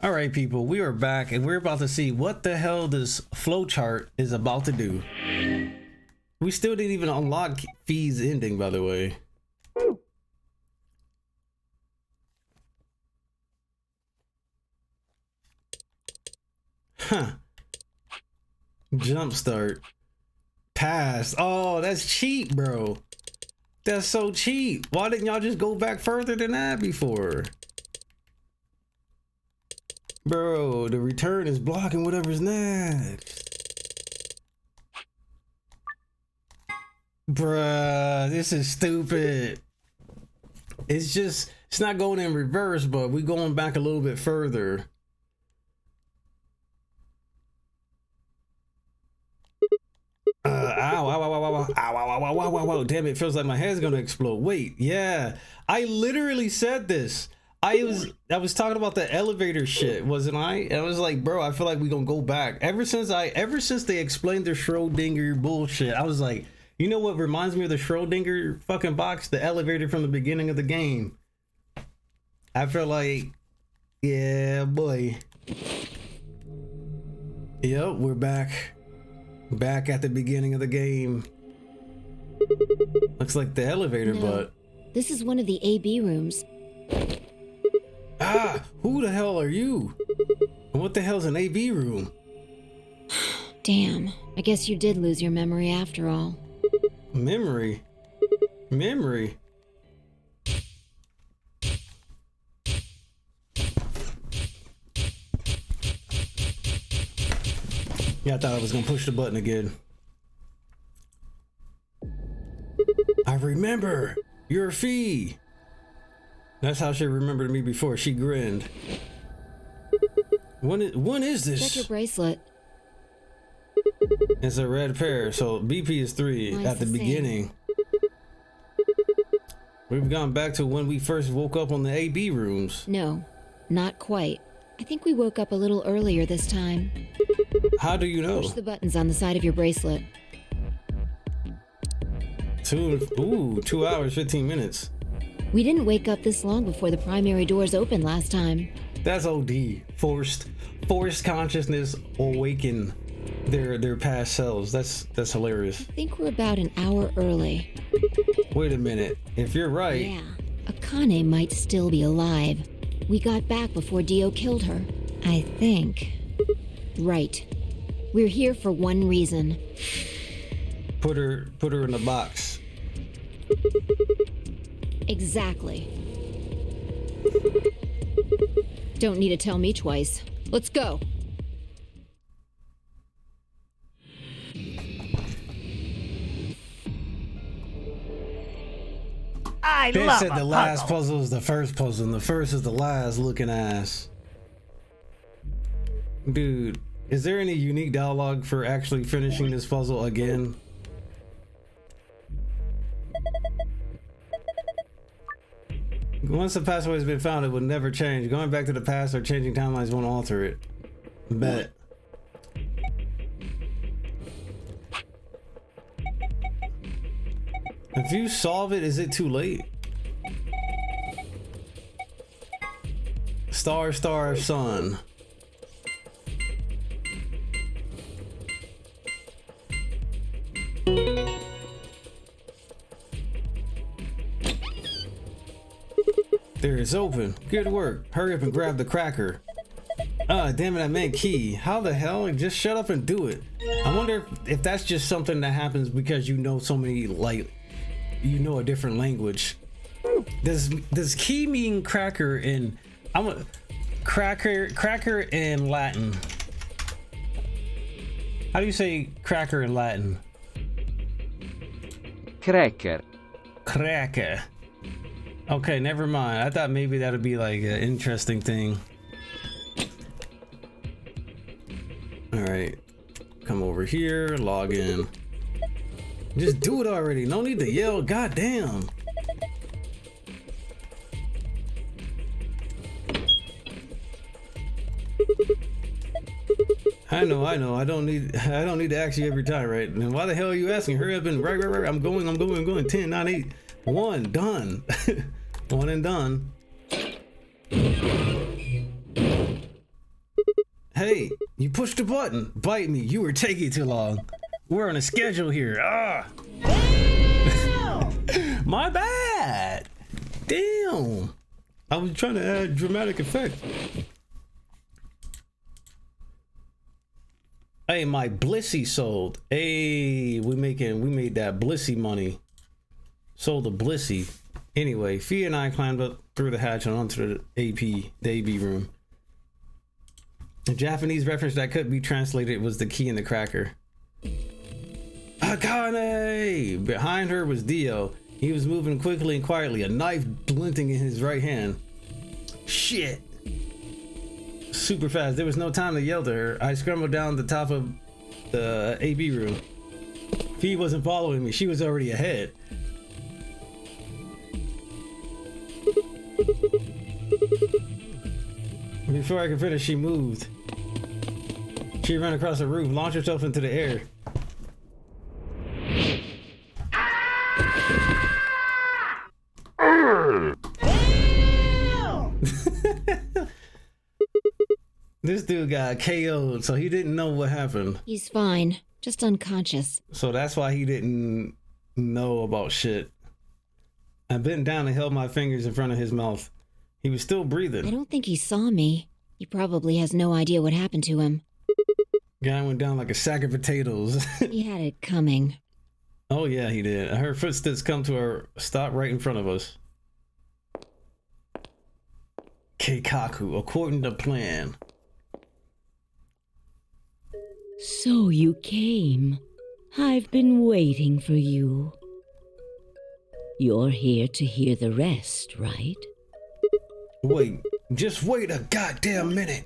All right, people, we are back and we're about to see what the hell this flowchart is about to do. We still didn't even unlock Fee's ending, by the way. Huh. Jumpstart. Pass. Oh, that's cheap, bro. That's so cheap. Why didn't y'all just go back further than that before? Bro, the return is blocking whatever's next. Bruh, this is stupid. It's not going in reverse, but we going back a little bit further. Ow, ow, ow, ow, ow, ow, ow, ow, ow, ow, ow, ow, damn, it feels like my head's gonna explode. Wait, yeah, I literally said this. I was talking about the elevator shit, wasn't I? And I was like, bro, I feel like we gonna go back. Ever since they explained the Schrodinger bullshit, I was like, you know what reminds me of the Schrodinger fucking box? The elevator from the beginning of the game. I feel like, yeah, boy. Yep, we're back. Back at the beginning of the game. Looks like the elevator, no, but this is one of the AB rooms. Ah, who the hell are you? And what the hell's an AB room? Damn, I guess you did lose your memory after all. Memory? Memory? Yeah, I thought I was gonna push the button again. I remember! You're Fee! That's how she remembered me before. She grinned. When is this? Check your bracelet. It's a red pair, so BP is 3 Mine's at the the same. beginning. We've gone back to when we first woke up on the AB rooms. No, not quite. I think we woke up a little earlier this time. How do you know? Push the buttons on the side of your bracelet. 2 hours, 15 minutes. We didn't wake up this long before the primary doors opened last time. That's OD. Forced consciousness awaken their past selves. That's hilarious. I think we're about an hour early. Wait a minute. If you're right, Yeah, Akane might still be alive. We got back before Dio killed her. I think. Right. We're here for one reason. put her in the box. Exactly. Don't need to tell me twice. Let's go. They said the last puzzle is the first puzzle, and the first is the last looking ass. Dude, is there any unique dialogue for actually finishing this puzzle again? Once the password has been found, it will never change. Going back to the past or changing timelines won't alter it. Bet. If you solve it, is it too late? Star, sun. There, it's open. Good work. Hurry up and grab the cracker. Ah, damn it, I meant key. How the hell? Just shut up and do it. I wonder if that's just something that happens because you know so many, like, you know a different language. Does key mean cracker in cracker in Latin? How do you say cracker in Latin? Cracker. Cracker. Okay, never mind. I thought maybe that would be like an interesting thing. All right, come over here, log in. Just do it already. No need to yell. God damn. I know. I don't need to ask you every time, right? And why the hell are you asking? Hurry up and right. I'm going. 10, 9, 8, 1, done. 1 and done. Hey, you pushed the button. Bite me. You were taking too long. We're on a schedule here. Ah. My bad. Damn. I was trying to add dramatic effect. Hey, my Blissy sold. Hey, we made that Blissy money. Sold the Blissy. Anyway, Fia and I climbed up through the hatch and onto the AB room. The Japanese reference that could be translated was the key in the cracker. Akane! Behind her was Dio. He was moving quickly and quietly, a knife glinting in his right hand. Shit! Super fast. There was no time to yell to her. I scrambled down the top of the AB room. Fee wasn't following me. She was already ahead. Before I could finish, she moved. She ran across the roof, launched herself into the air. This dude got KO'd, so he didn't know what happened. He's fine, just unconscious. So that's why he didn't know about shit. I bent down and held my fingers in front of his mouth. He was still breathing. I don't think he saw me. He probably has no idea what happened to him. Guy went down like a sack of potatoes. He had it coming. Oh yeah, he did. I heard footsteps come to a stop right in front of us. Keikaku, according to plan. So you came. I've been waiting for you. You're here to hear the rest, right? Wait, just wait a goddamn minute.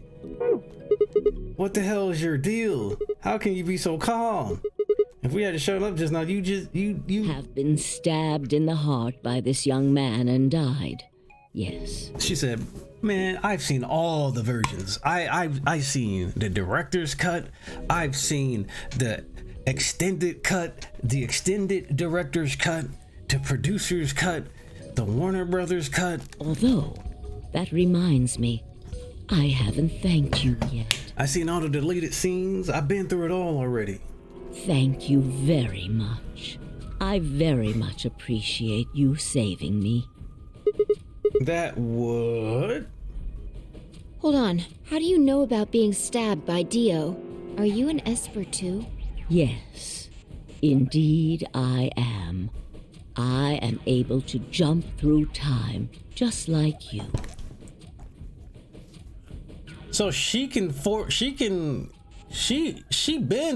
What the hell is your deal? How can you be so calm? If we had shown up just now, you have been stabbed in the heart by this young man and died. Yes. She said, man, I've seen all the versions. I've seen the director's cut. I've seen the extended cut, the extended director's cut, the producer's cut, the Warner Brothers cut. Although, that reminds me, I haven't thanked you yet. I've seen all the deleted scenes. I've been through it all already. Thank you very much. I very much appreciate you saving me. That would... Hold on. How do you know about being stabbed by Dio? Are you an Esper too? Yes. Indeed I am. I am able to jump through time, just like you. So she been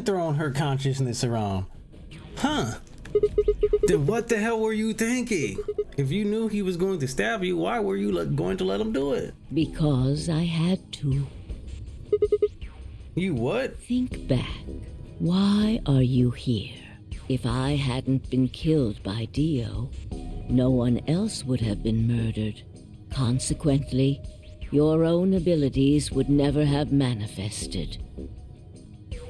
throwing her consciousness around. Huh. Then what the hell were you thinking? If you knew he was going to stab you, why were you going to let him do it? Because I had to. You what? Think back. Why are you here? If I hadn't been killed by Dio, no one else would have been murdered. Consequently, your own abilities would never have manifested.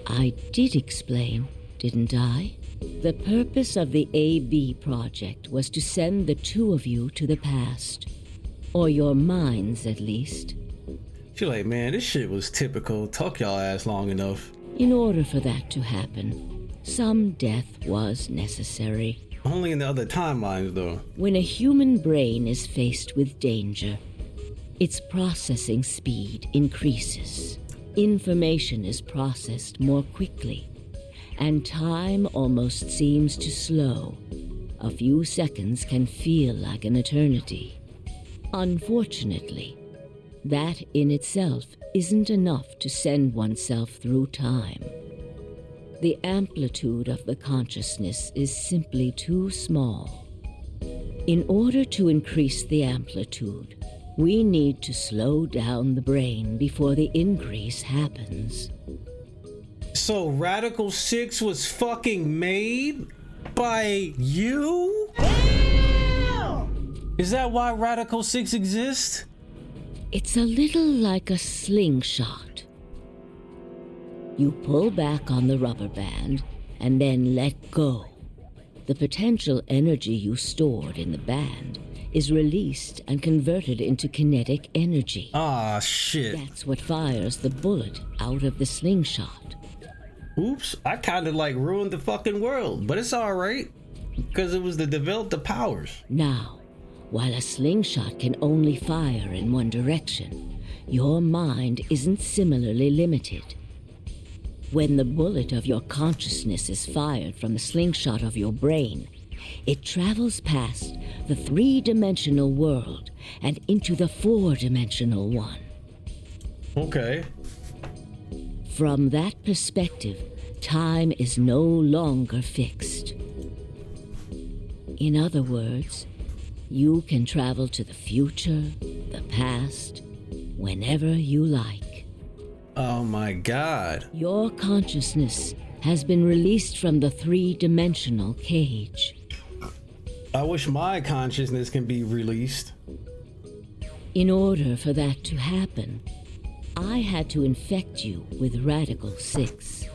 I did explain, didn't I? The purpose of the AB project was to send the two of you to the past. Or your minds, at least. She's like, man, this shit was typical. Talk y'all ass long enough. In order for that to happen, some death was necessary. Only in the other timelines, though. When a human brain is faced with danger, its processing speed increases. Information is processed more quickly, and time almost seems to slow. A few seconds can feel like an eternity. Unfortunately, that in itself isn't enough to send oneself through time. The amplitude of the consciousness is simply too small. In order to increase the amplitude, we need to slow down the brain before the increase happens. So Radical 6 was fucking made by you? Is that why Radical 6 exists? It's a little like a slingshot. You pull back on the rubber band and then let go. The potential energy you stored in the band is released and converted into kinetic energy. Ah, shit. That's what fires the bullet out of the slingshot. Oops, I kind of like ruined the fucking world, but it's all right because it was to develop the powers. Now, while a slingshot can only fire in one direction, your mind isn't similarly limited. When the bullet of your consciousness is fired from the slingshot of your brain, it travels past the three-dimensional world and into the four-dimensional one. Okay. From that perspective, time is no longer fixed. In other words, you can travel to the future, the past, whenever you like. Oh my God. Your consciousness has been released from the three-dimensional cage. I wish my consciousness can be released. In order for that to happen, I had to infect you with Radical 6.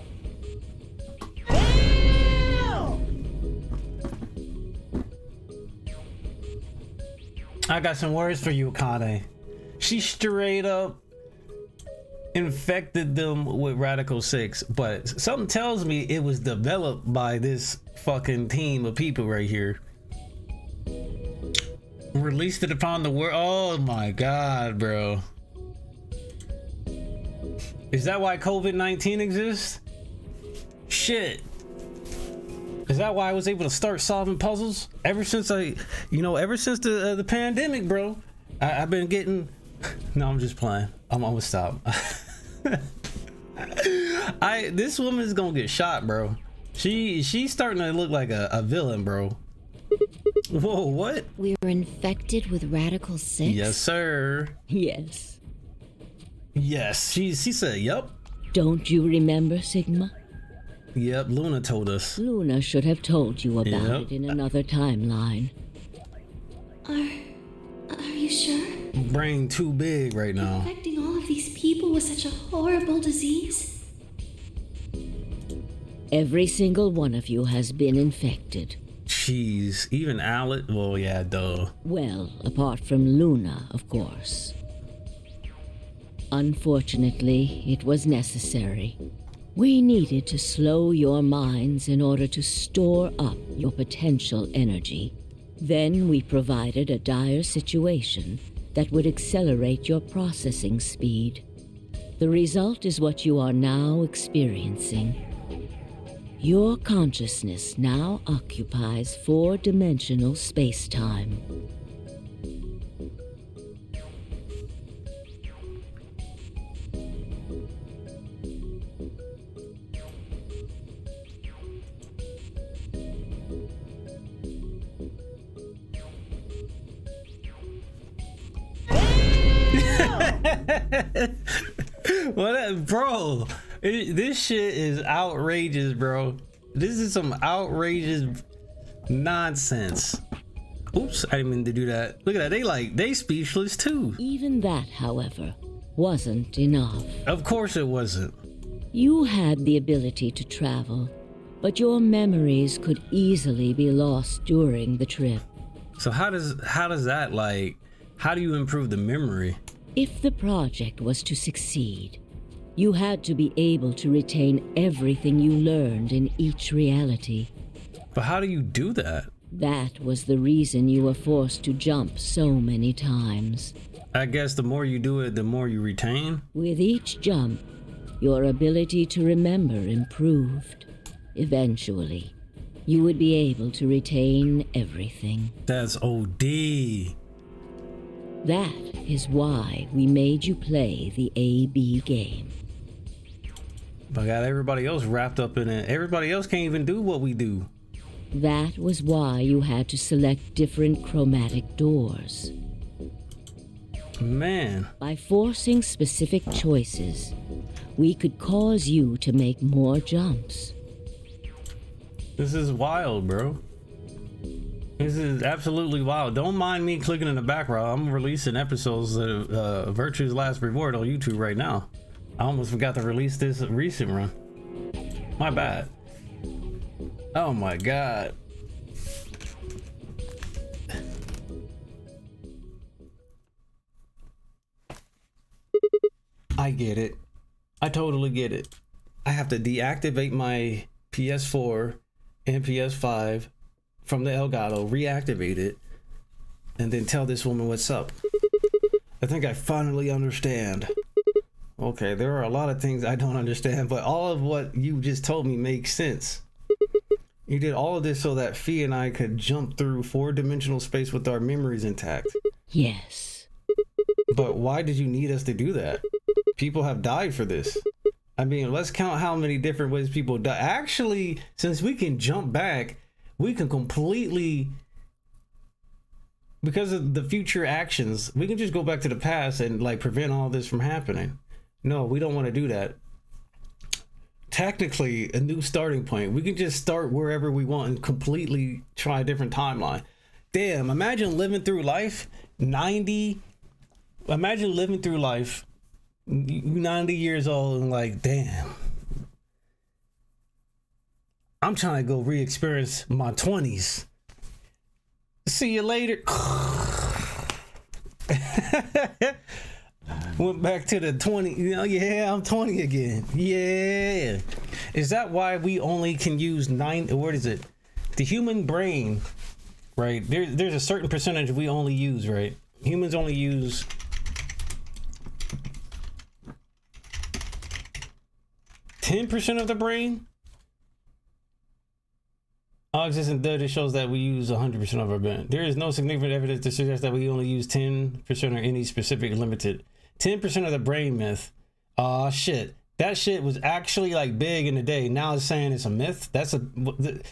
I got some words for you, Akane. She straight up infected them with Radical 6, but something tells me it was developed by this fucking team of people right here. Released it upon the world. Oh my God, bro. Is that why COVID-19 exists? Shit. Is that why I was able to start solving puzzles? Ever since ever since the pandemic, bro. I've been getting... No, I'm just playing. I'm gonna stop. This woman is gonna get shot, bro. She's starting to look like a villain, bro. Whoa, what? We're infected with Radical 6? Yes, sir. Yes. Yes, she said, yup. Don't you remember, Sigma? Yep, Luna told us. Luna should have told you about it in another timeline. Are you sure? Brain too big right now. Infecting all of these people with such a horrible disease? Every single one of you has been infected. Jeez, even Alec? Well, yeah, duh. Well, apart from Luna, of course. Unfortunately, it was necessary. We needed to slow your minds in order to store up your potential energy. Then we provided a dire situation that would accelerate your processing speed. The result is what you are now experiencing. Your consciousness now occupies four-dimensional space-time. What, bro? This shit is outrageous, bro. This is some outrageous nonsense. Oops, I didn't mean to do that. Look at that. They speechless too. Even that, however, wasn't enough. Of course it wasn't. You had the ability to travel, but your memories could easily be lost during the trip. So how does that, how do you improve the memory? If the project was to succeed, you had to be able to retain everything you learned in each reality. But how do you do that? That was the reason you were forced to jump so many times. I guess the more you do it, the more you retain? With each jump, your ability to remember improved. Eventually, you would be able to retain everything. That's OD. That is why we made you play the AB game. But I got everybody else wrapped up in it. Everybody else can't even do what we do. That was why you had to select different chromatic doors. Man. By forcing specific choices, we could cause you to make more jumps. This is wild, bro. This is absolutely wild. Don't mind me clicking in the background. I'm releasing episodes of Virtue's Last Reward on YouTube right now. I almost forgot to release this recent run. My bad. Oh my god. I get it. I totally get it. I have to deactivate my PS4 and PS5 from the Elgato, reactivate it, and then tell this woman what's up. I think I finally understand. Okay, there are a lot of things I don't understand, but all of what you just told me makes sense. You did all of this so that Fee and I could jump through 4-dimensional space with our memories intact. Yes. But why did you need us to do that? People have died for this. I mean, let's count how many different ways people die. Actually, since we can jump back, we can completely, because of the future actions, we can just go back to the past and like prevent all this from happening. No, we don't want to do that. Technically, a new starting point. We can just start wherever we want and completely try a different timeline. Damn, imagine living through life 90. Imagine living through life 90 years old and like, damn, I'm trying to go re-experience my 20s. See you later. Went back to the 20, you know, yeah, I'm 20 again. Yeah. Is that why we only can use 9, what is it? The human brain, right? There's a certain percentage we only use, right? Humans only use 10% of the brain. All existing data shows that we use 100% of our brain. There is no significant evidence to suggest that we only use 10% or any specific limited. 10% of the brain myth. Aw, shit. That shit was actually like big in the day. Now it's saying it's a myth.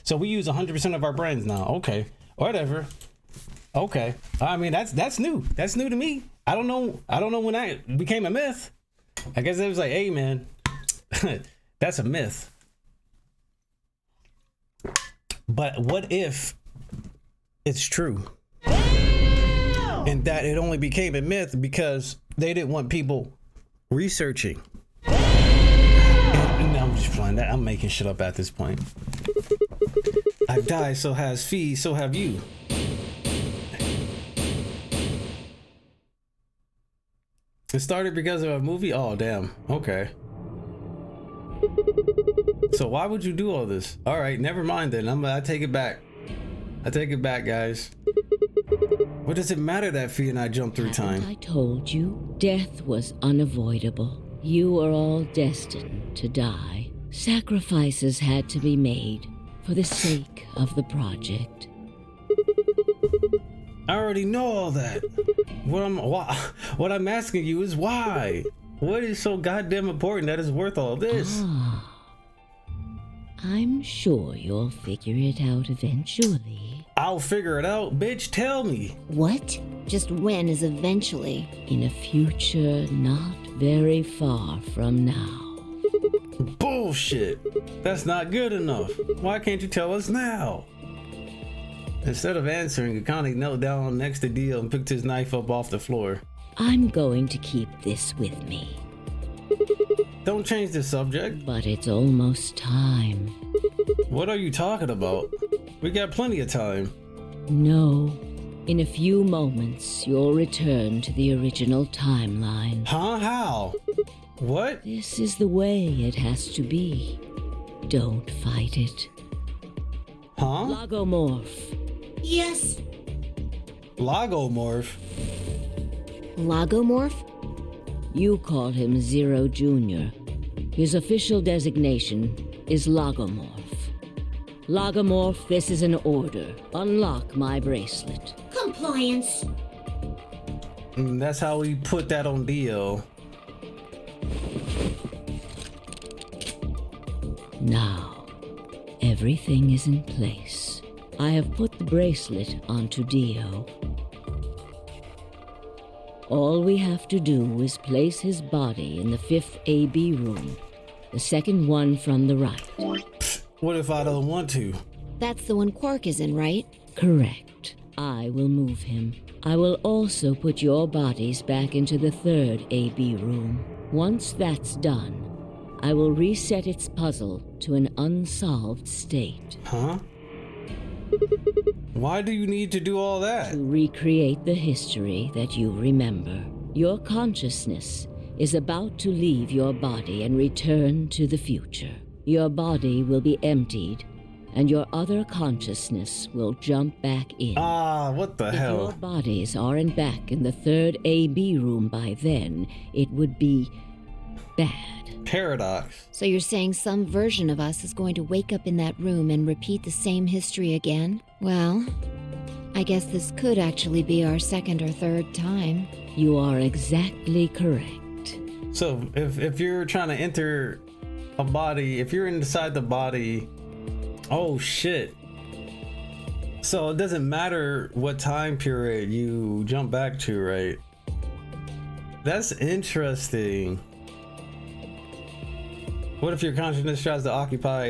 So we use 100% of our brains now. Okay, whatever. Okay. I mean, that's new. That's new to me. I don't know when that became a myth. I guess it was like, hey man, that's a myth. But what if it's true? And that it only became a myth because they didn't want people researching. And I'm just playing that. I'm making shit up at this point. I've died, so has Fee, so have you. It started because of a movie? Oh, damn. Okay. So why would you do all this? All right, never mind then. I take it back. I take it back, guys. What does it matter that Fee and I jumped through time? I told you, death was unavoidable. You are all destined to die. Sacrifices had to be made for the sake of the project. I already know all that. What I'm asking you is why? What is so goddamn important that is worth all this? I'm sure you'll figure it out eventually. I'll figure it out, bitch. Tell me. What? Just when is eventually? In a future not very far from now. Bullshit. That's not good enough. Why can't you tell us now? Instead of answering, Akane knelt down next to Dio and picked his knife up off the floor. I'm going to keep this with me. Don't change the subject. But it's almost time. What are you talking about? We got plenty of time. No. In a few moments, you'll return to the original timeline. Huh? How? What? This is the way it has to be. Don't fight it. Huh? Logomorph. Yes. Logomorph? Logomorph? You call him Zero Jr. His official designation is Logomorph. Logomorph, this is an order. Unlock my bracelet. Compliance. That's how we put that on Dio. Now, everything is in place. I have put the bracelet onto Dio. All we have to do is place his body in the 5th AB room, the second one from the right. What if I don't want to? That's the one Quark is in, right? Correct. I will move him. I will also put your bodies back into the 3rd AB room. Once that's done, I will reset its puzzle to an unsolved state. Huh? Why do you need to do all that? To recreate the history that you remember. Your consciousness is about to leave your body and return to the future. Your body will be emptied, and your other consciousness will jump back in. What the If hell? your bodies aren't back in the third AB room by then, it would be bad. Paradox. So you're saying some version of us is going to wake up in that room and repeat the same history again? Well, I guess this could actually be our second or third time. You are exactly correct. So if you're trying to enter a body, if you're inside the body, oh shit. So it doesn't matter what time period you jump back to, right? That's interesting. What if your consciousness tries to occupy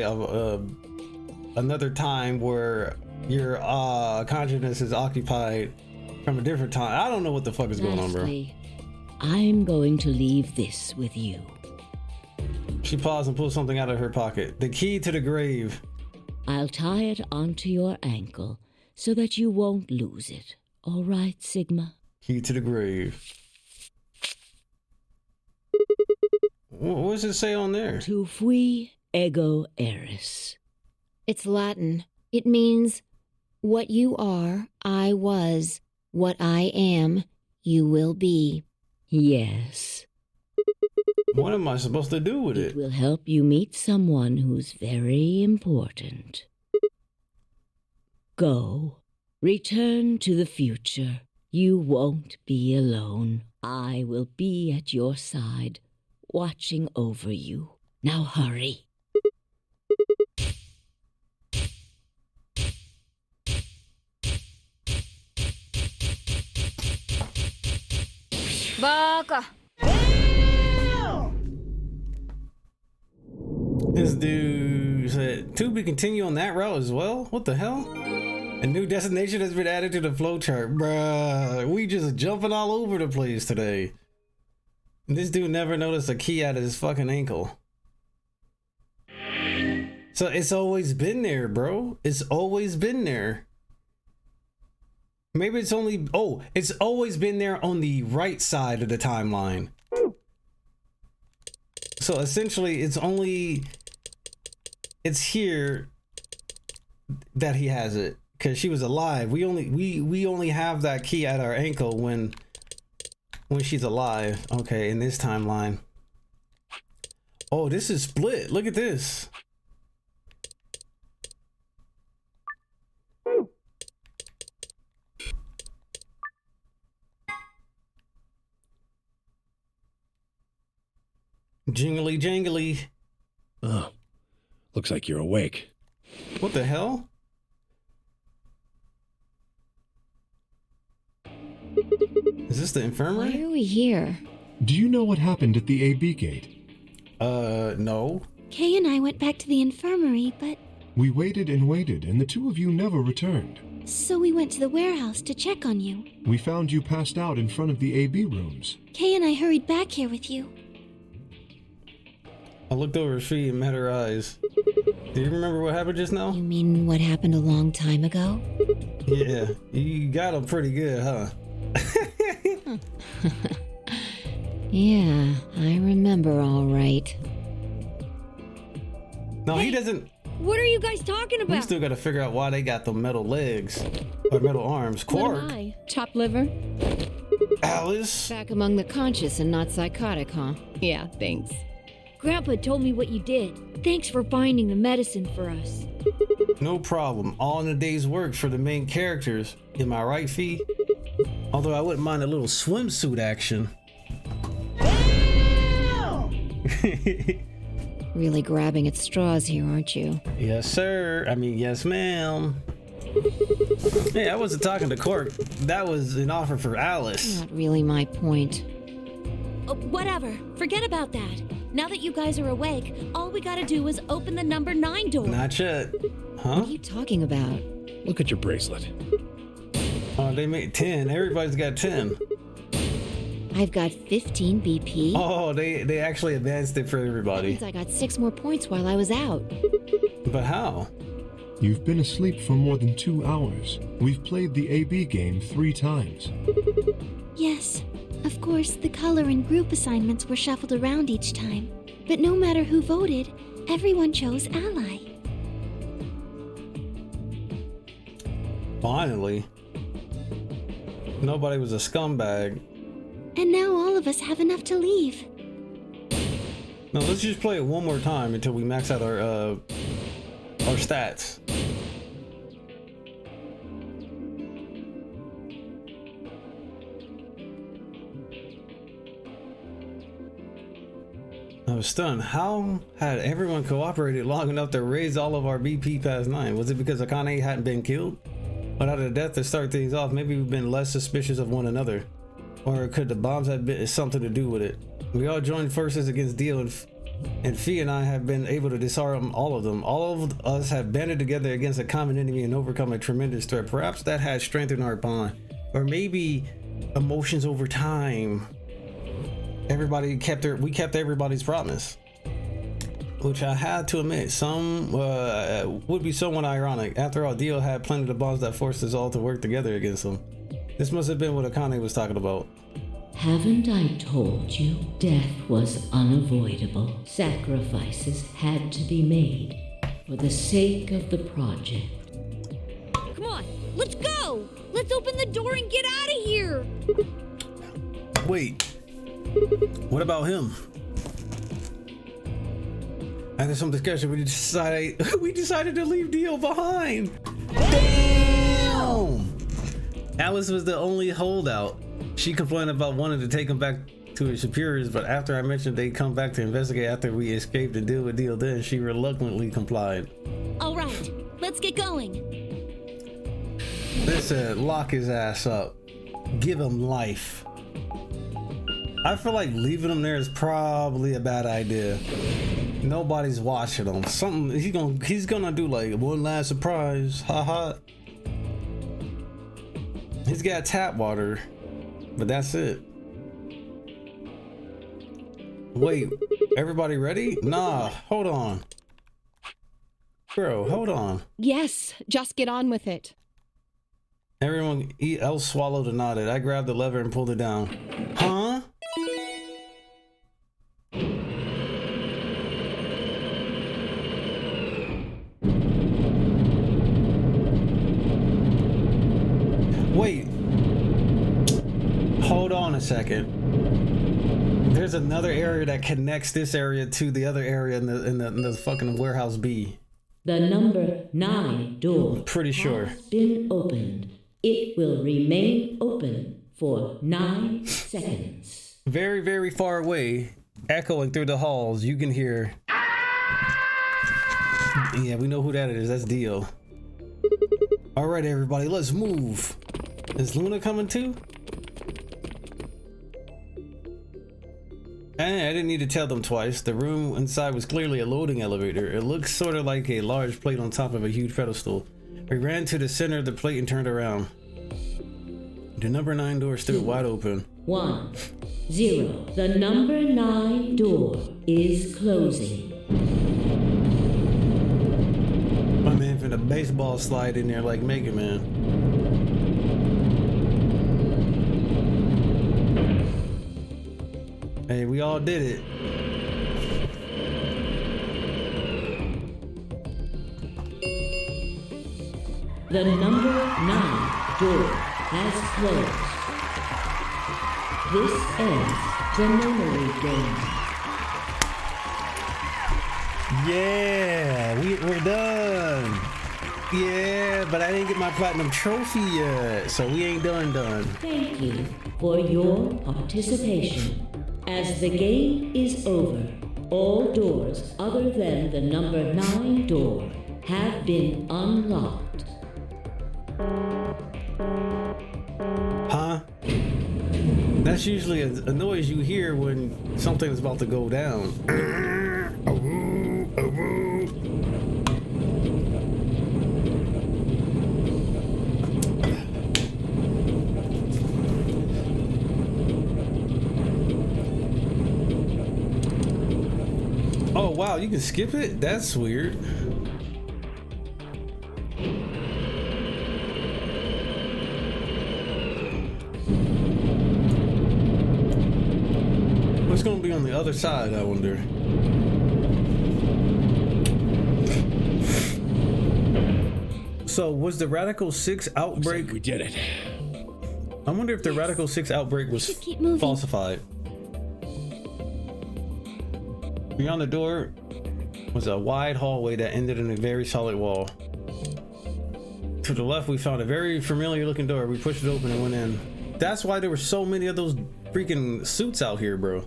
another time where your consciousness is occupied from a different time? I don't know what the fuck is going on, bro. Lastly, I'm going to leave this with you. She paused and pulled something out of her pocket. The key to the grave. I'll tie it onto your ankle so that you won't lose it. All right, Sigma? Key to the grave. What does it say on there? Tu fui ego Eris. It's Latin. It means, what you are, I was. What I am, you will be. Yes. What am I supposed to do with It it? will help you meet someone who's very important. Go. Return to the future. You won't be alone. I will be at your side, watching over you. Now hurry. Baka! This dude said, to be continue on that route as well? What the hell? A new destination has been added to the flowchart. Bruh, we just jumping all over the place today. This dude never noticed a key out of his fucking ankle. So it's always been there, bro. It's always been there. Maybe it's only, oh, it's always been there on the right side of the timeline. So essentially it's here that he has it because she was alive. We only have that key at our ankle when she's alive. Okay, in this timeline. Oh, this is split. Look at this. Jingly jangly. Oh, looks like you're awake. What the hell? Is this the infirmary? Why are we here? Do you know what happened at the AB gate? No. Kay and I went back to the infirmary, but... We waited and waited, and the two of you never returned. So we went to the warehouse to check on you. We found you passed out in front of the AB rooms. Kay and I hurried back here with you. I looked over her feet and met her eyes. Do you remember what happened just now? You mean what happened a long time ago? Yeah, you got them pretty good, huh? Yeah, I remember all right. No, he doesn't. What are you guys talking We about? still got to figure out why they got the metal legs or metal arms. Quark, Chopped liver? Alice. Back among the conscious and not psychotic, huh? Yeah, thanks. Grandpa told me what you did. Thanks for finding the medicine for us. No problem. All in a day's work for the main characters. Am I right, Fee? Although I wouldn't mind a little swimsuit action. Really grabbing at straws here, aren't you? Yes, sir. I mean, yes, ma'am. Hey, I wasn't talking to Quark. That was an offer for Alice. Not really my point. Whatever. Forget about that. Now that you guys are awake, all we gotta do is open the number 9 door. Not yet. What Huh? are you talking about? Look at your bracelet. Oh, they made 10. Everybody's got 10. I've got 15 BP. Oh, they actually advanced it for That everybody. means I got 6 more points while I was out. But how? You've been asleep for more than 2 hours. We've played the AB game 3 times. Yes, Of course, the color and group assignments were shuffled around each time, but no matter who voted, everyone chose ally. Finally. Nobody was a scumbag. And now all of us have enough to leave. Now let's just play it one more time until we max out our stats. I was stunned. How had everyone cooperated long enough to raise all of our BP past 9? Was it because Akane hadn't been killed? Without a death to start things off, maybe we've been less suspicious of one another. Or could the bombs have been something to do with it? We all joined forces against Dio, and Fee and I have been able to disarm all of them. All of us have banded together against a common enemy and overcome a tremendous threat. Perhaps that has strengthened our bond. Or maybe emotions over time. We kept everybody's promise, which I had to admit some would be somewhat ironic. After all, Dio had planted the bombs that forced us all to work together against him. This must have been what Akane was talking about. Haven't I told you death was unavoidable? Sacrifices had to be made for the sake of the project. Come on, let's go! Let's open the door and get out of here! Wait, what about him? After some discussion, we decided to leave Dio behind. Damn! Alice was the only holdout. She complained about wanting to take him back to her superiors, but after I mentioned they'd come back to investigate after we escaped and deal with Dio, then she reluctantly complied. All right, let's get going. They said, lock his ass up. Give him life. I feel like leaving him there is probably a bad idea. Nobody's watching him. He's gonna do like one last surprise. Haha. He's got tap water, but that's it. Wait, everybody ready? Nah, hold on. Bro, hold on. Yes, just get on with it. Everyone else swallowed and nodded. I grabbed the lever and pulled it down. Huh? Wait. Hold on a second. There's another area that connects this area to the other area in the fucking warehouse B. The number 9 door Pretty sure. has been opened. It will remain open for 9 seconds. Very, very far away, echoing through the halls, you can hear. Yeah, we know who that is. That's Dio. All right, everybody, let's move. Is Luna coming too? I didn't need to tell them twice. The room inside was clearly a loading elevator. It looks sort of like a large plate on top of a huge pedestal. We ran to the center of the plate and turned around. The number 9 door stood wide open. 1 0. The number 9 door is closing. My man finna baseball slide in there like Mega Man. Hey, we all did it. The number 9 door has closed. This ends the memory game. Yeah, we're done. Yeah, but I didn't get my platinum trophy yet, so we ain't done. Thank you for your participation. As the game is over, all doors other than the number 9 door have been unlocked. Huh? That's usually a noise you hear when something is about to go down. Oh wow, you can skip it? That's weird. be on the other side, I wonder. So was the Radical 6 outbreak? Like we did it. I wonder if the Radical 6 outbreak was keep moving. falsified. Beyond the door was a wide hallway that ended in a very solid wall. To the left, we found a very familiar looking door. We pushed it open and went in. That's why there were so many of those freaking suits out here, bro.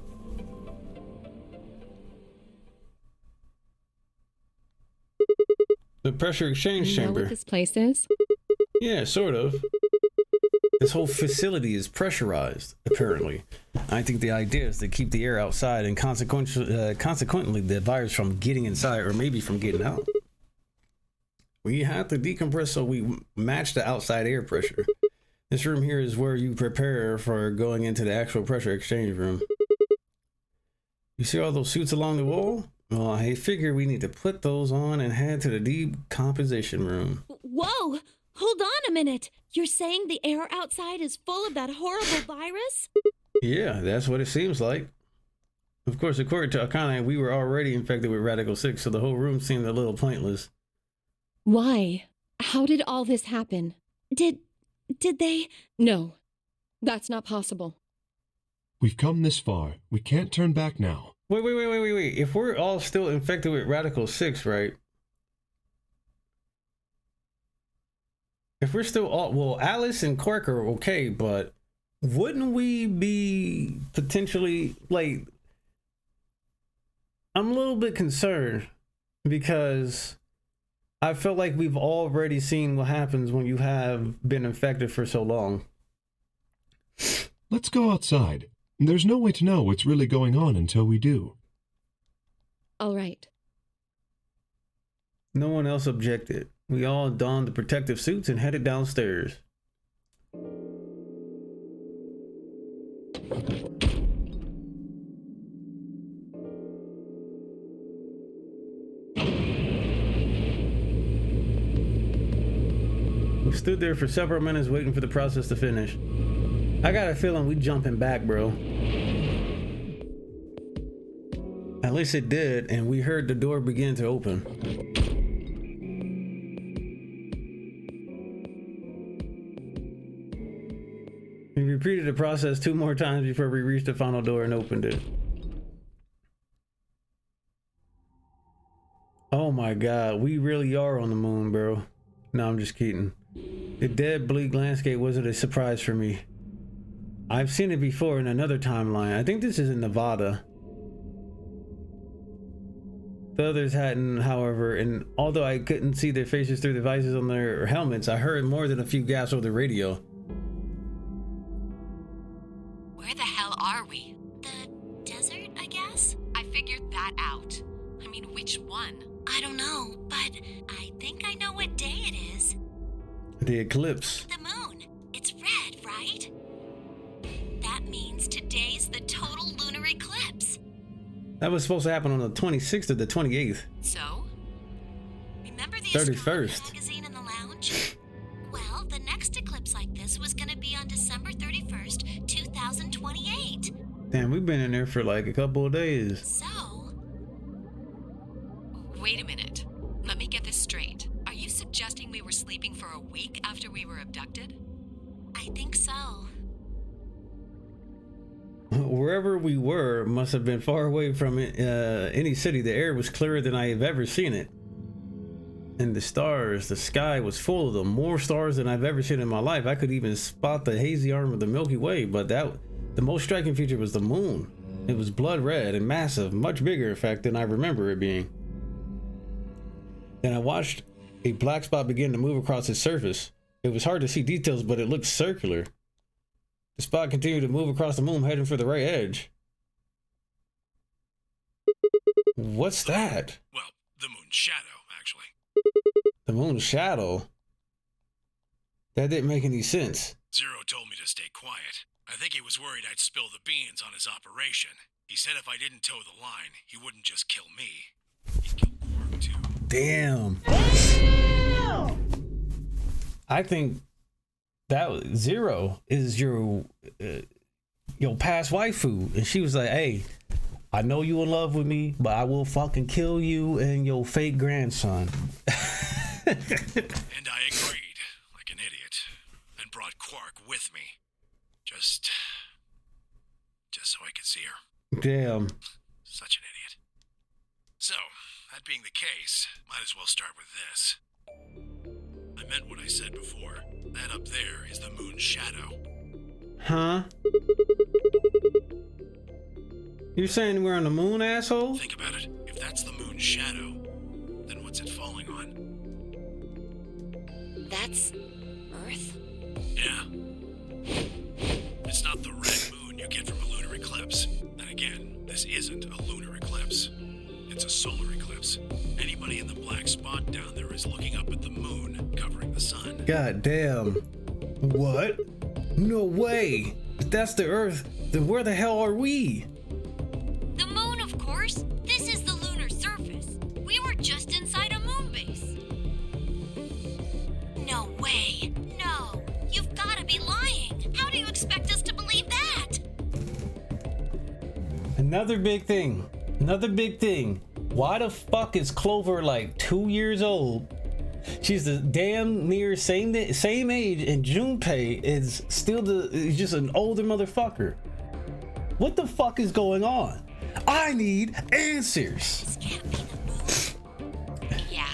The pressure exchange You know chamber. what this place is? Yeah, sort of. This whole facility is pressurized, apparently. I think the idea is to keep the air outside and consequently the virus from getting inside or maybe from getting out. We have to decompress so we match the outside air pressure. This room here is where you prepare for going into the actual pressure exchange room. You see all those suits along the wall? Well, I figure we need to put those on and head to the decomposition room. Whoa! Hold on a minute. You're saying the air outside is full of that horrible virus? Yeah, that's what it seems like. Of course, according to Akane, we were already infected with Radical 6, so the whole room seemed a little pointless. Why? How did all this happen? Did they? No, that's not possible. We've come this far. We can't turn back now. Wait. If we're all still infected with Radical 6, right? If we're still all... Well, Alice and Quark are okay, but wouldn't we be potentially... Like... I'm a little bit concerned because I feel like we've already seen what happens when you have been infected for so long. Let's go outside. There's no way to know what's really going on until we do. All right. No one else objected. We all donned the protective suits and headed downstairs. We stood there for several minutes waiting for the process to finish. I got a feeling we jumping back, bro. At least it did, and we heard the door begin to open. We repeated the process 2 more times before we reached the final door and opened it. Oh my god, we really are on the moon, bro. No, I'm just kidding. The dead, bleak landscape wasn't a surprise for me. I've seen it before in another timeline. I think this is in Nevada. The others hadn't, however, and although I couldn't see their faces through the devices on their helmets, I heard more than a few gasps over the radio. Where the hell are we? The desert, I guess? I figured that out. I mean, which one? I don't know, but I think I know what day it is. The eclipse. The moon. It's red, right? That means today's the total lunar eclipse. That was supposed to happen on the 26th or the 28th. So? Remember the 31st. astronomy magazine in the lounge? Well, the next eclipse like this was gonna be on December 31st, 2028. Damn, we've been in there for like a couple of days. So, Wait a minute. Let me get this straight. Are you suggesting we were sleeping for a week after we were abducted? I think so. Wherever we were must have been far away from any city. The air was clearer than I have ever seen it. And the stars, the sky was full of them. More stars than I've ever seen in my life. I could even spot the hazy arm of the Milky Way, but the most striking feature was the moon. It was blood red and massive, much bigger in fact than I remember it being. Then I watched a black spot begin to move across its surface. It was hard to see details, but it looked circular. The spot continued to move across the moon, heading for the right edge. What's that? Well, the moon's shadow, actually. The moon's shadow? That didn't make any sense. Zero told me to stay quiet. I think he was worried I'd spill the beans on his operation. He said if I didn't toe the line, he wouldn't just kill me. He'd kill Quark, too. Damn. I think that Zero is your past waifu, and she was like, "Hey, I know you in love with me, but I will fucking kill you and your fake grandson. And I agreed, like an idiot, and brought Quark with me. Just so I could see her. Damn. Such an idiot. So, that being the case, might as well start with this. I meant what I said before. That up there is the moon's shadow. Huh? You saying we're on the moon, asshole? Think about it. If that's the moon's shadow, then what's it falling on? That's Earth? Yeah. It's not the red moon you get from a lunar eclipse. And again, this isn't a lunar eclipse. It's a solar eclipse. Anybody in the black spot down there is looking up at the moon covering the sun. God damn. What? No way. If that's the Earth, then where the hell are we? The moon, of course. This is the lunar surface. We were just inside a moon base. No way. No. You've got to be lying. How do you expect us to believe that? Another big thing. Why the fuck is Clover like 2 years old? She's the damn near same age, and Junpei is just an older motherfucker. What the fuck is going on? I need answers. This can't be the moon. Yeah.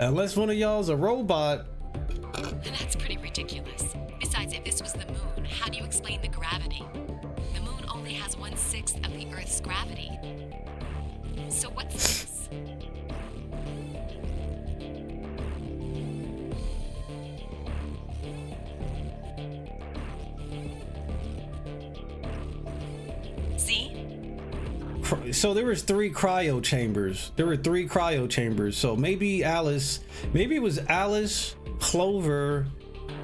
Unless one of y'all's a robot. That's pretty ridiculous. Besides, if this was the moon, how do you explain the gravity? The moon only has 1/6 of the Earth's gravity. So what's this? See? So there was 3 cryo chambers. So maybe it was Alice, Clover,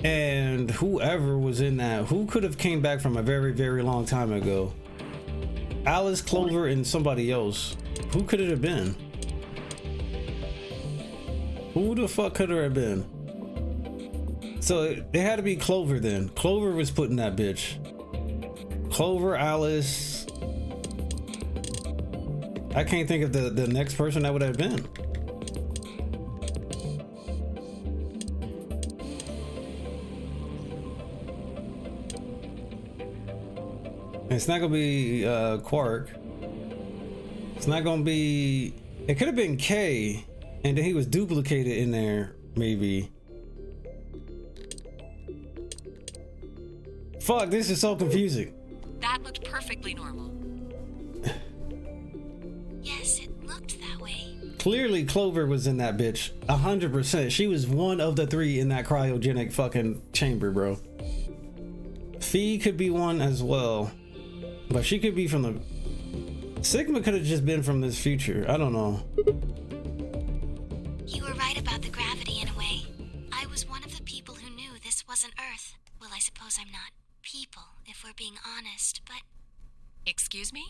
and whoever was in that. Who could have came back from a very, very long time ago? Alice, Clover, and somebody else. Who could it have been? Who the fuck could it have been? So it had to be Clover then. Clover was put in that bitch. Clover, Alice. I can't think of the next person that would have been. It's not gonna be Quark. It's not gonna be. It could have been K, and then he was duplicated in there, maybe. Fuck, this is so confusing. That looked perfectly normal. Yes, it looked that way. Clearly, Clover was in that bitch. 100%. She was one of the 3 in that cryogenic fucking chamber, bro. Fee could be one as well. But she could be from the... Sigma could have just been from this future. I don't know. You were right about the gravity in a way. I was one of the people who knew this wasn't Earth. Well, I suppose I'm not people, if we're being honest, but... Excuse me?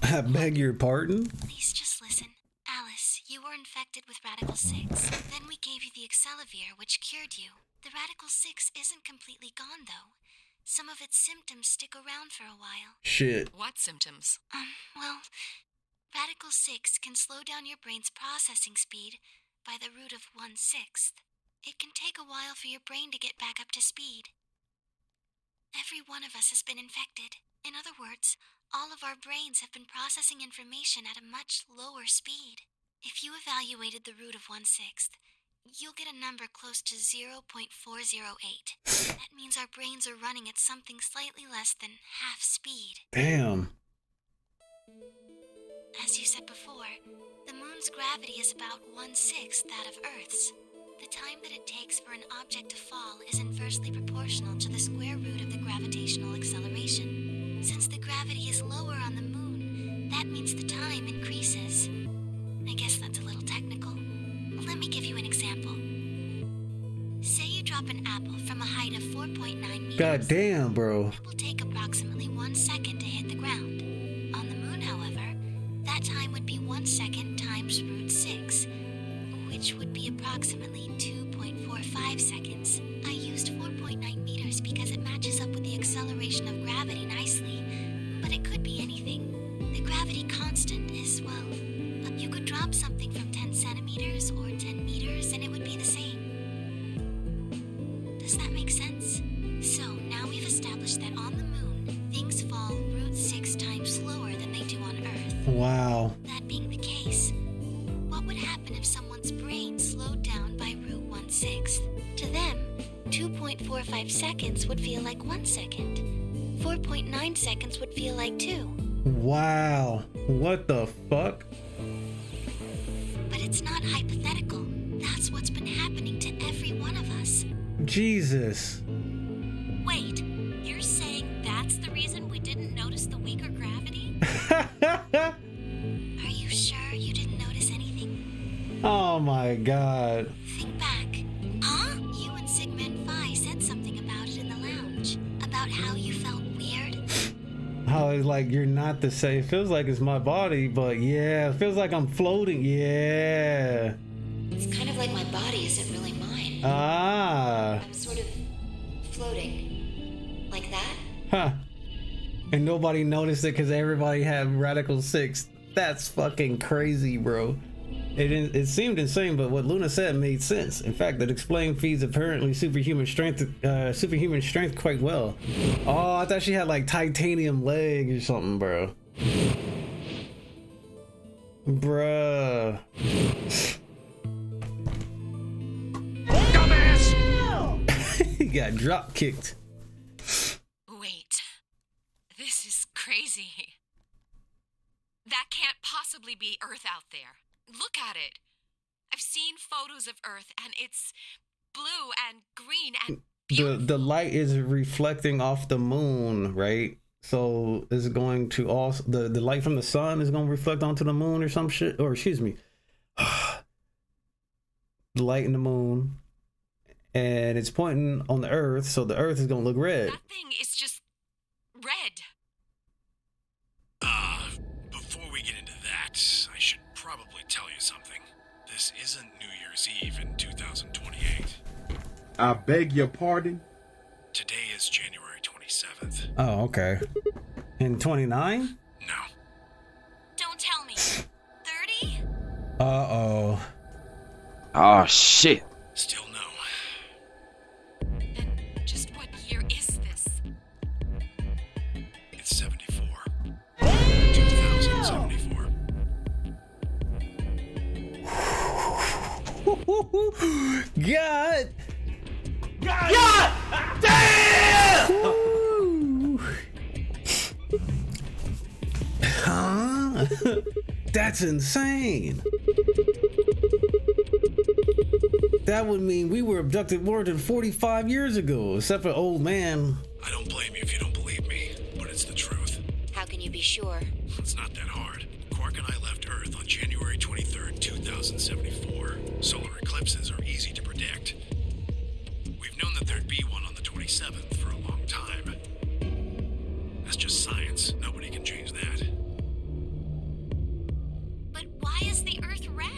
I beg your pardon? Please just listen. Alice, you were infected with Radical 6. Then we gave you the Excelivir, which cured you. The Radical 6 isn't completely gone, though. Some of its symptoms stick around for a while. Shit. What symptoms? Well, Radical 6 can slow down your brain's processing speed by the root of 1/6. It can take a while for your brain to get back up to speed. Every one of us has been infected. In other words, all of our brains have been processing information at a much lower speed. If you evaluated the root of 1/6, you'll get a number close to 0.408. That means our brains are running at something slightly less than half speed. Damn. As you said before, the moon's gravity is about 1/6 that of Earth's. The time that it takes for an object to fall is inversely proportional to the square root of the gravitational acceleration. Since the gravity is lower on the moon, that means the time increases. I guess that's a little technical. Let me give you an example. Say you drop an apple from a height of 4.9 meters. God damn, bro. It will take approximately 1 second to hit the ground. On the moon, however, that time would be 1 second times root 6, which would be approximately 2.45 seconds. I used 4.9 meters because it matches up with the acceleration of gravity nicely, but it could be anything. The constant is, well, you could drop something from 10 centimeters or 10 meters and it would be the same. Does that make sense? So now we've established that on the moon, things fall root 6 times slower than they do on Earth. Wow. That being the case, what would happen if someone's brain slowed down by root 1/6? To them, 2.45 seconds would feel like 1 second. 4.9 seconds would feel like 2. Wow. What the fuck? But it's not hypothetical. That's what's been happening to every one of us. Jesus. Wait, you're saying that's the reason we didn't notice the weaker gravity? Are you sure you didn't notice anything? Oh my god. Think back. Huh? You and Sigmund Phi said something about it in the lounge. About how you felt weird. How it's like you're not the same. It feels like it's my body, but yeah, it feels like I'm floating. Yeah. It's kind of like my body isn't really mine. Ah. I'm sort of floating. Like that? Huh. And nobody noticed it because everybody had Radical 6. That's fucking crazy, bro. It seemed insane, but what Luna said made sense. In fact, it explained Fee's apparently superhuman strength quite well. Oh, I thought she had like titanium legs or something, bro. Bruh. He got drop kicked. Wait. This is crazy. That can't possibly be Earth out there. Look at it. I've seen photos of Earth and it's blue and green and beautiful. The light is reflecting off the moon, right? So it's going to also the light from the sun is going to reflect onto the moon or some shit, or excuse me. The light in the moon, and it's pointing on the Earth, so the Earth is going to look red. That thing is just red. Before we get into that, I should probably tell you something. This isn't New Year's Eve in 2028. I beg your pardon? Today is January 27th. Oh, okay. In 29? No. Don't tell me. 30? Uh-oh. Oh, shit. Still no. And just what year is this? It's 74. 2074. God! God! Damn! Huh? That's insane. That would mean we were abducted more than 45 years ago, except for old man. I don't blame you if you don't believe me, but it's the truth. How can you be sure? It's not that hard. Quark and I left Earth on January 23rd, 2074. Solar eclipses are easy to predict. We've known that there'd be one on the 27th for a long time. That's just science. Nobody can change that. But why is the Earth red?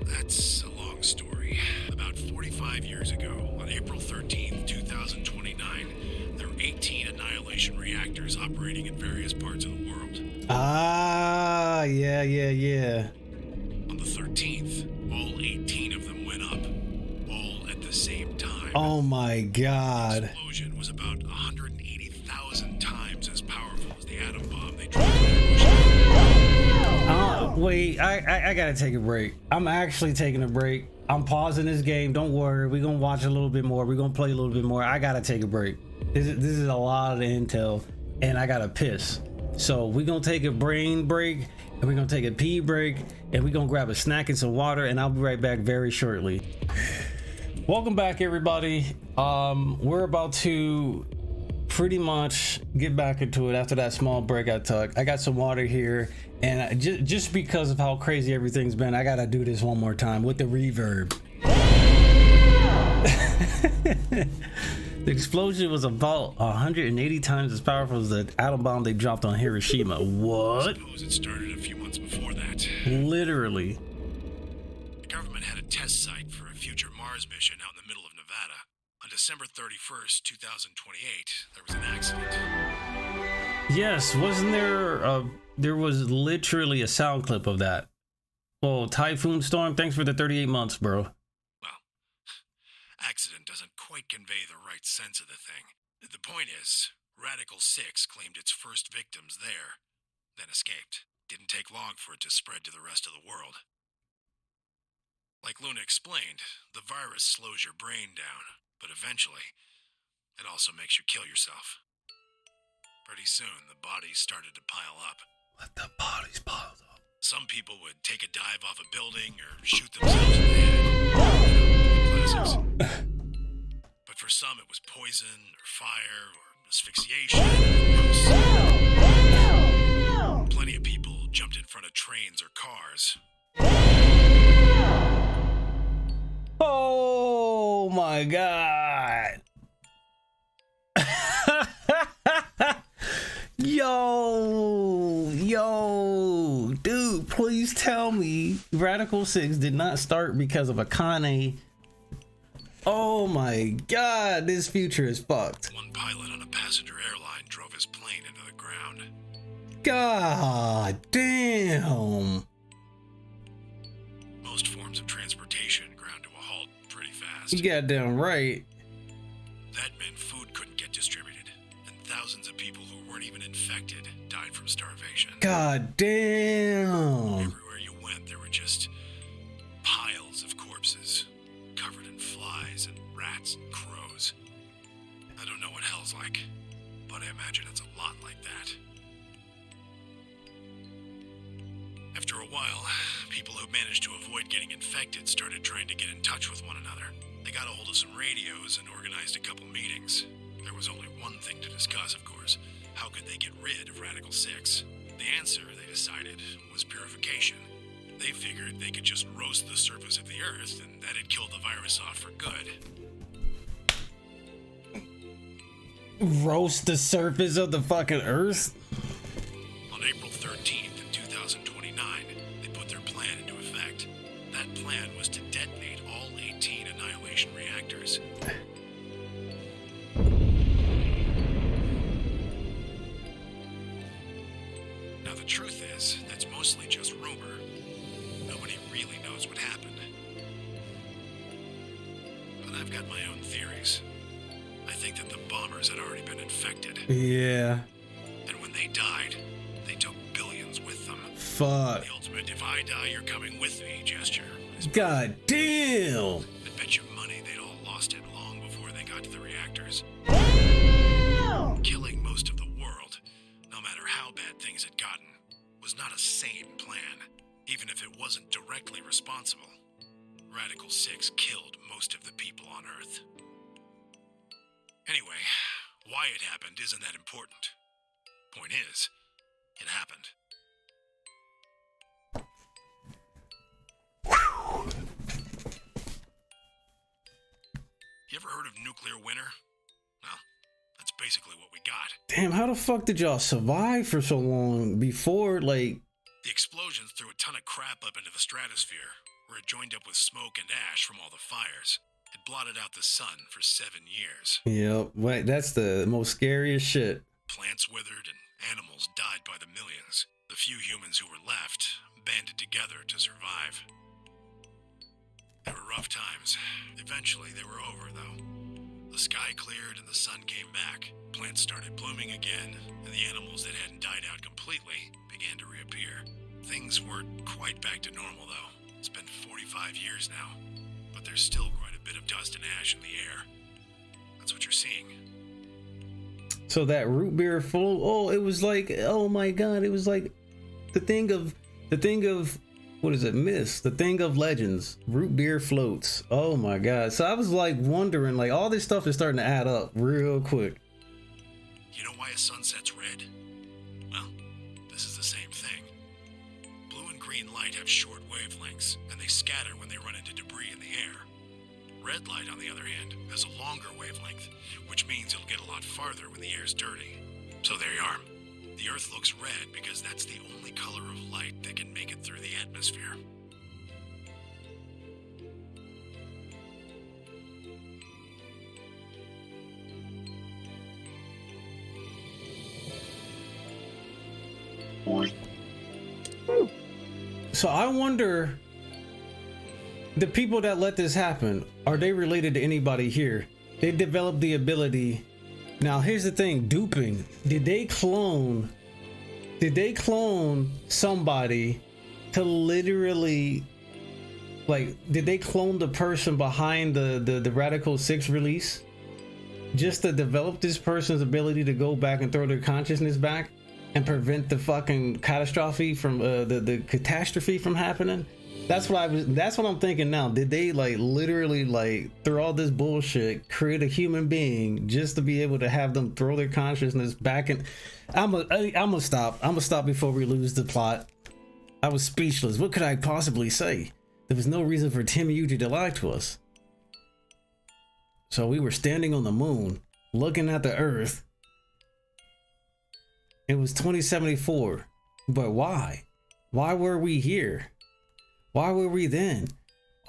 That's a long story. About 45 years ago, on April 13th, 2029, there were 18 annihilation reactors operating in various parts of the world. Ah, yeah. On the 13th, all 18 of them went up, all at the same time. Oh my God. The explosion was about 180,000 times as powerful as the atom bomb they dropped on Hiroshima. Wait, I gotta take a break. I'm actually taking a break. I'm pausing this game. Don't worry. We're gonna watch a little bit more. We're gonna play a little bit more. I gotta take a break. This is a lot of the intel, and I gotta piss. So we're gonna take a brain break, and we're gonna take a pee break, and we're gonna grab a snack and some water, and I'll be right back very shortly. Welcome back, everybody. We're about to pretty much get back into it after that small break I took. I got some water here, and just because of how crazy everything's been, I gotta do this one more time with the reverb. The explosion was about 180 times as powerful as the atom bomb they dropped on Hiroshima. What? I suppose it started a few months before that. Literally. The government had a test site for a future Mars mission out in the middle of Nevada. On December 31st, 2028, there was an accident. Yes, wasn't there There was literally a sound clip of that. Oh, Typhoon Storm, thanks for the 38 months, bro. Well, accident doesn't quite convey the right sense of the thing. The point is, Radical 6 claimed its first victims there, then escaped. Didn't take long for it to spread to the rest of the world. Like Luna explained, the virus slows your brain down, but eventually, it also makes you kill yourself. Pretty soon, the bodies started to pile up. Let the bodies pile up. Some people would take a dive off a building or shoot themselves in the head. Classics. But for some, it was poison or fire or asphyxiation. Plenty of people jumped in front of trains or cars. Oh my god. Yo, dude, please tell me Radical 6 did not start because of Akane. Oh my god, this future is fucked. One pilot on a passenger airline drove his plane into the ground. God damn. Most forms of transportation ground to a halt pretty fast. You goddamn right. That meant food couldn't get distributed, and thousands of people who weren't even infected died from starvation. God damn. Everywhere you went, there were just piles of corpses, covered in flies and rats and crows. I don't know what hell's like, but I imagine it's a lot like that. After a while, people who managed to avoid getting infected started trying to get in touch with one another. They got a hold of some radios and organized a couple meetings. There was only one thing to discuss, of course. How could they get rid of Radical 6? The answer, they decided, was purification. They figured they could just roast the surface of the Earth, and that'd kill the virus off for good. Roast the surface of the fucking Earth? On April 13th, 2029, they put their plan into effect. That plan was to detonate all 18 annihilation reactors. Now the truth is, that's mostly just rumor. Nobody really knows what happened. But I've got my own theories. I think that the bombers had already been infected. Yeah. And when they died, they took billions with them. Fuck. The ultimate "if I die, you're coming with me" gesture. God damn. I bet you money they'd all lost it long before they got to the reactors. Killing most of the world, no matter how bad things had gotten, was not a sane plan, even if it wasn't directly responsible. Radical 6 killed most of the people on Earth. Anyway, why it happened isn't that important. Point is, it happened. You ever heard of nuclear winter? Well, that's basically what we got. Damn, how the fuck did y'all survive for so long before, like... The explosions threw a ton of crap up into the stratosphere, where it joined up with smoke and ash from all the fires. It blotted out the sun for 7 years. Yep, wait, that's the most scariest shit. Plants withered and animals died by the millions. The few humans who were left banded together to survive. They were rough times. Eventually, they were over, though. The sky cleared and the sun came back. Plants started blooming again, and the animals that hadn't died out completely began to reappear. Things weren't quite back to normal, though. It's been 45 years now, but there's still quite a bit of dust and ash in the air. That's what you're seeing. So that root beer float, oh, it was like, oh my god, it was like the thing of, what is it, Myths, the thing of legends, root beer floats. Oh my god. So I was like wondering, like all this stuff is starting to add up real quick. You know why a sunset's red? Well, this is the same thing. Blue and green light have short wavelengths, and they scatter when they run into debris in the air. Red light, on the other hand, has a longer wavelength, which means it'll get a lot farther when the air's dirty. So there you are. The Earth looks red because that's the only color of light that can make it through the atmosphere. So I wonder, the people that let this happen, are they related to anybody here? They developed the ability. Now here's the thing, duping. Did they clone somebody to literally, like, did they clone the person behind the Radical 6 release just to develop this person's ability to go back and throw their consciousness back and prevent the fucking catastrophe from the catastrophe from happening? That's what I'm thinking now. Did they like literally like through all this bullshit create a human being just to be able to have them throw their consciousness back? And I'm gonna stop before we lose the plot. I was speechless. What could I possibly say? There was no reason for Tim Yuji to lie to us. So we were standing on the moon looking at the earth. It was 2074, but why were we here? Why were we then?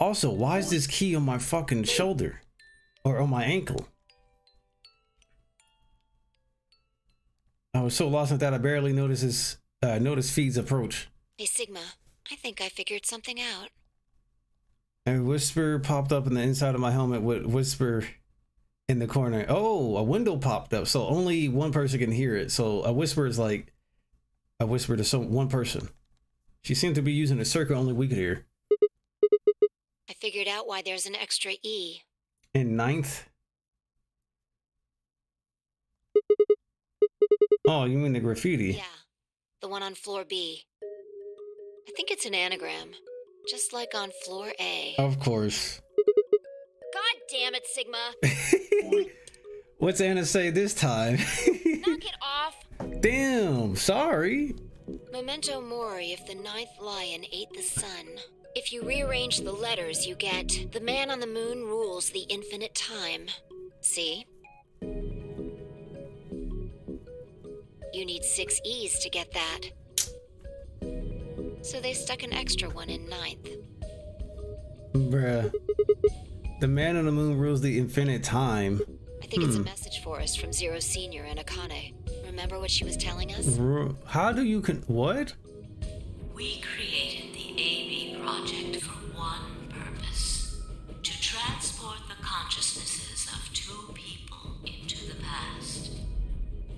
Also, why is this key on my fucking shoulder or on my ankle? I was so lost in that I barely noticed Feed's approach. Hey Sigma, I think I figured something out. A whisper popped up in the inside of my helmet with whisper in the corner. Oh, a window popped up, so only one person can hear it. So a whisper is like a whisper to one person. She seemed to be using a circle only we could hear. I figured out why there's an extra E. In 9th? Oh, you mean the graffiti? Yeah, the one on floor B. I think it's an anagram, just like on floor A. Of course. God damn it, Sigma! What's Anna say this time? Knock it off! Damn, sorry. Memento mori if the 9th lion ate the sun. If you rearrange the letters, you get the man on the moon rules the infinite time. See? You need 6 E's to get that. So they stuck an extra one in 9th. Bruh. The man on the moon rules the infinite time. I think it's a message for us from Zero Senior and Akane. Remember what she was telling us? How do you what? We created the AB project for one purpose: to transport the consciousnesses of 2 people into the past.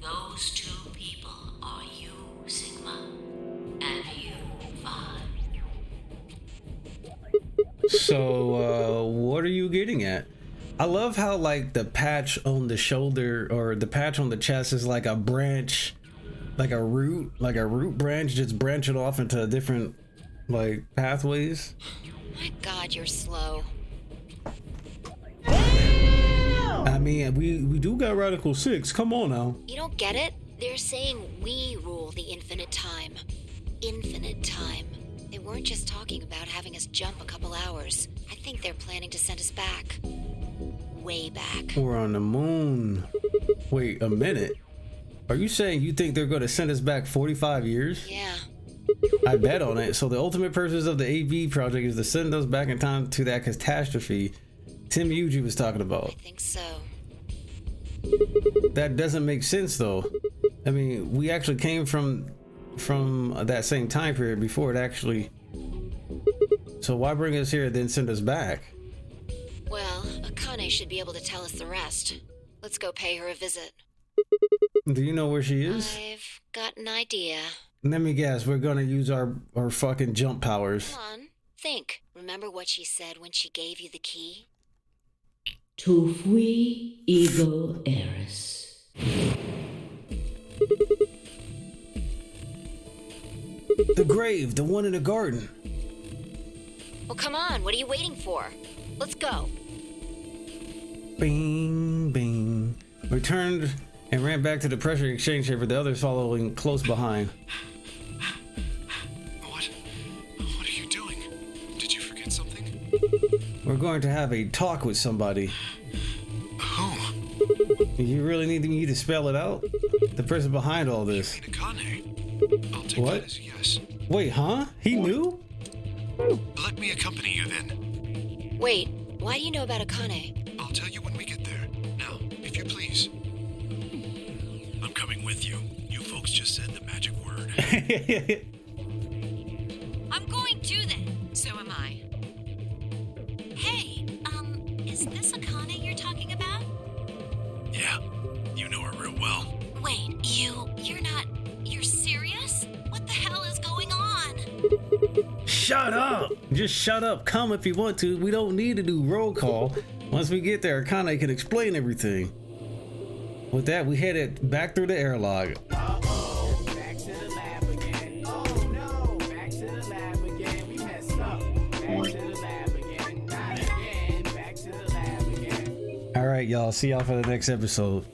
Those 2 people are you, Sigma, and you, Vi. So, what are you getting at? I love how like the patch on the shoulder or the patch on the chest is like a branch, like a root branch, just branching off into different like pathways. My God, you're slow. I mean, we do got Radical 6. Come on now. You don't get it? They're saying we rule the infinite time. Infinite time. They weren't just talking about having us jump a couple hours. I think they're planning to send us back. Way back. We're on the moon. Wait a minute. Are you saying you think they're going to send us back 45 years? Yeah. I bet on it. So the ultimate purpose of the AV project is to send us back in time to that catastrophe Tim Yuji was talking about. I think so. That doesn't make sense though. I mean, we actually came from that same time period before it actually. So why bring us here and then send us back? Well, Akane should be able to tell us the rest. Let's go pay her a visit. Do you know where she is? I've got an idea. Let me guess, we're gonna use our fucking jump powers. Come on, think. Remember what she said when she gave you the key? Tu fui ego Eris. The grave, the one in the garden. Well, come on, what are you waiting for? Let's go. Bing, bing. We turned and ran back to the pressure exchange chamber, the others following close behind. What are you doing? Did you forget something? We're going to have a talk with somebody. Who? You really need me to spell it out? The person behind all this. You mean Akane? I'll take What? that as a yes. Wait, huh? He knew? Let me accompany you then. Wait, why do you know about Akane? I'll tell you when we get there. Now, if you please. I'm coming with you. You folks just said the magic word. I'm going shut up. Just shut up. Come if you want to. We don't need to do roll call. Once we get there, Akane can explain everything. With that, we headed back through the airlock. Uh-oh, back to the lab again. Oh no, back to the lab again. We messed up. Back to the lab again. Not again. Back to the lab again. All right, y'all. See y'all for the next episode.